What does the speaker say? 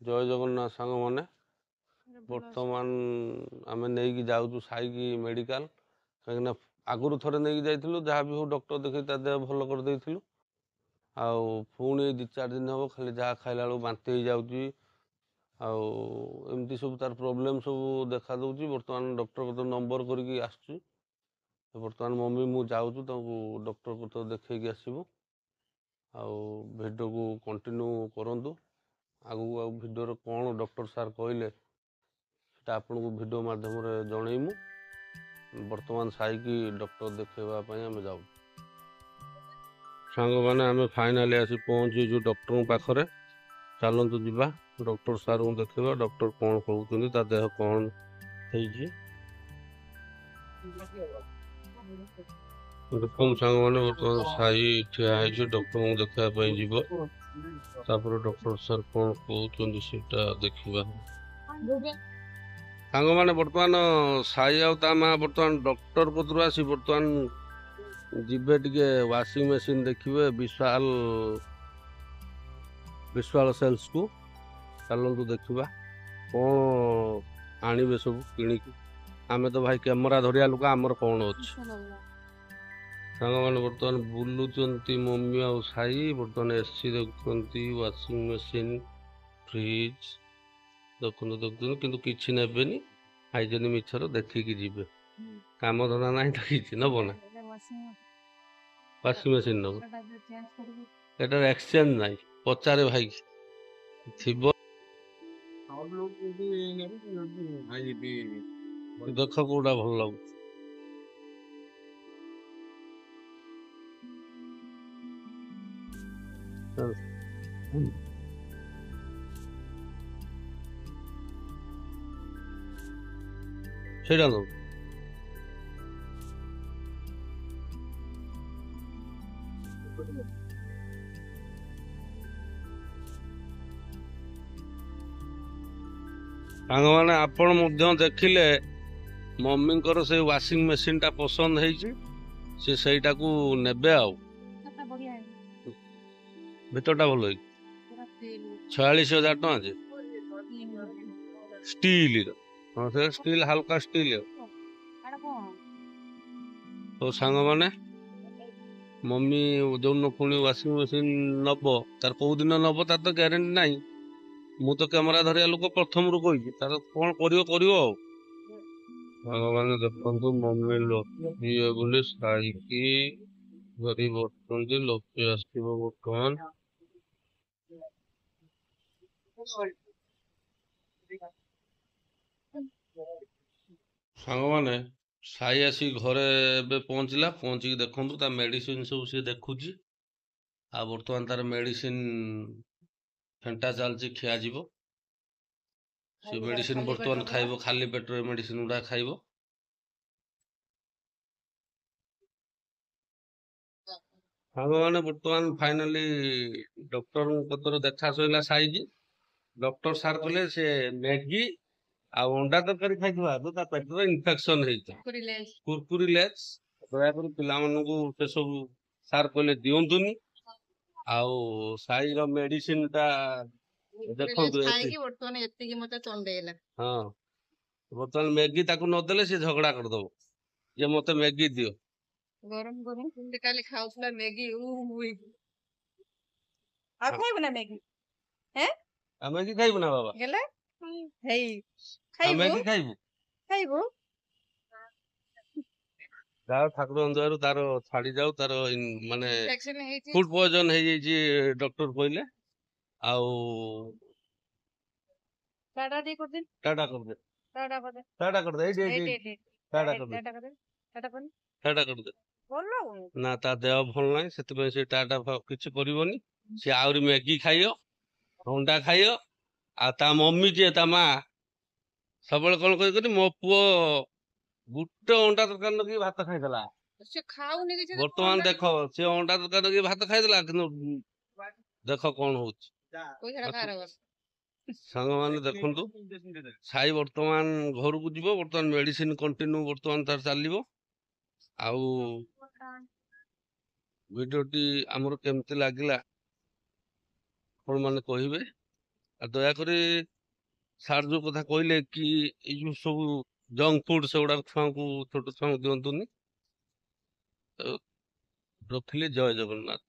जय जगन्नाथ सांग मैंने बर्तमान आम नहीं जाऊँ साईकी मेडिकल कहीं आगुरी थे नहीं जाइलु जहाँ भी हो डॉक्टर देखे ता देह भल कर देइथिलु आउ पुणी 2-4 दिन हम खाली जहाँ खाइला बेलू बांति हो जाऊँगी आमती सब तार प्रोब्लेम सब देखा दूसरी बर्तमान डॉक्टर को नंबर करके आसुची बर्तमान मम्मी मु जाऊँ डॉक्टर को तो देखी आसबू भिडियो को कंटिन्यू करूँ आगू आग भिडियो कौन डॉक्टर सार कहले आपन को वीडियो माध्यम जनईमु बर्तमान साईकी डॉक्टर देखेवाई आम जाऊ सांग मैंने आम फाइनाली आसी पहुँचीचु डॉक्टर पाखरे चलतु जा डॉक्टर सार को देखा डॉक्टर कौन कहते ता देह कौन देखो सांग मैंने बर्तमान साई ठिया डॉक्टर को देखापी जीव तापर डॉक्टर सार कौन कहते सीटा देखा सांग मैंने बर्तमान साई आ माँ बर्तमान डॉक्टर कतरू आसी बर्तमान जीवे टे वाशिंग मशीन देखिए विश्वाल सेल्स को चलतु देखा कौन आणवे सब किणिकी आम तो भाई कैमेरा धरिया लोक आमर कौन अच्छे सांग मैंने बर्तमान बुलुंट मम्मी आ साई बर्तमान एसी देखुंत वाशिंग मशीन फ्रिज देखते कि किसी नेबेनि हाइजेनिक मिछर देखिकी जीवे काम धंदा ना तो किसी नब ना वाशिंग मशीन नब एटार एक्सचेंज ना पचारे भाई थी देख कौटा भल लगुच ସେଇଟା ନବୁ ସାଙ୍ଗମାନେ ଆପଣ ମଧ୍ୟ ଦେଖିଲେ ମମିଙ୍କର ସେ ୱାସିଂ ମେସିନ୍ ଟା ପସନ୍ଦ ହେଇଛି ସେ ସେଇଟାକୁ ନେବେ ଆଉ ଭିତରଟା ଭଲ ହେଇଛି 46,000 ଟଙ୍କା ଯେ ଷ୍ଟିଲ हाँ से स्टील हल्का स्टील है तो सांग मैंने मम्मी जो पुणी वाशिंग मशीन नब तार कौ दिन नब तार तो ग्यारंटी ना मु तो कैमेरा धरिया लोक प्रथम रू कही तार कौन भगवान देखु मम्मी लक्ष्मी बोली साईकी धरी बसुँच लक्ष्मी आसव बर्तमान सांग मैंने साई आसी घरे पहुँचला पहुँचिक देखु ता मेडिसिन सब सी देखुची आ बर्तमान तार मेडिसिन फेंटा चलती खिया से मेडिसिन बर्तमान खाइब खाली पेटर मेडिसिन गुड़ा खाइब सांग मैंने बर्तमान फाइनाली डॉक्टर कतर देखा सैला साई डॉक्टर सार कहले से मैगी आ अंडा तरकारी खाई पेटर इनफेक्शन कुरकुरी लेस दयाकोरी पिलामानंकु से सब सार कहले दियंतुनी आउ साई रो मेडिसिन ता देखंतु हाँ बर्तमान मैगी ताकू नदेले से झगड़ा कर दबो जे मते मैगी दियो गरम गरम कुंडे काली खाउसला मैगी आ खाइबो ना मैगी हैं आ मैगी खाइबो ना बाबा गेले हेई खाइबो मैगी खाइबो जाओ ठाकुर अंदर तार छाड़ी जाऊ तार माने फूड पॉइजन हो जाई डॉक्टर कहले आउ टाटा दे कर दे टाटा कर दे टाटा कर दे टाटा कर दे टाटा कर दे टाटा कर टाटा कर दे ना ता देह भल ना से टाटा किसी करबनी सी आउरी मैगी खाइयो अंडा खाइयो आ ता मम्मी जे ता माँ सब कौन कर मो पुओ गुटे अंडा तरकारी लगे भात खाईदेला बर्तमान देख सी अंडा तरकारी लगे भात खाईदेला कि देख कौन हो सांग मैंने देखु साई बर्तमान घर को जीव बर्तमान मेडिसिन कंटिन्यू बर्तमान तार चलो आउ वीडियोटी आमर केमती लगिला आपण माने कहिबे ଆଉ ଦୟାକରି ସାର୍ ଯୋଉ କଥା କହିଲେ କି ଏଇ ଯୋଉ ସବୁ ଜଙ୍କ ଫୁଡ ସେଗୁଡାକ ଛୁଆଙ୍କୁ ଛୋଟ ଛୁଆଙ୍କୁ ଦିଅନ୍ତୁନି। ରଖିଲି, ଜୟ ଜଗନ୍ନାଥ।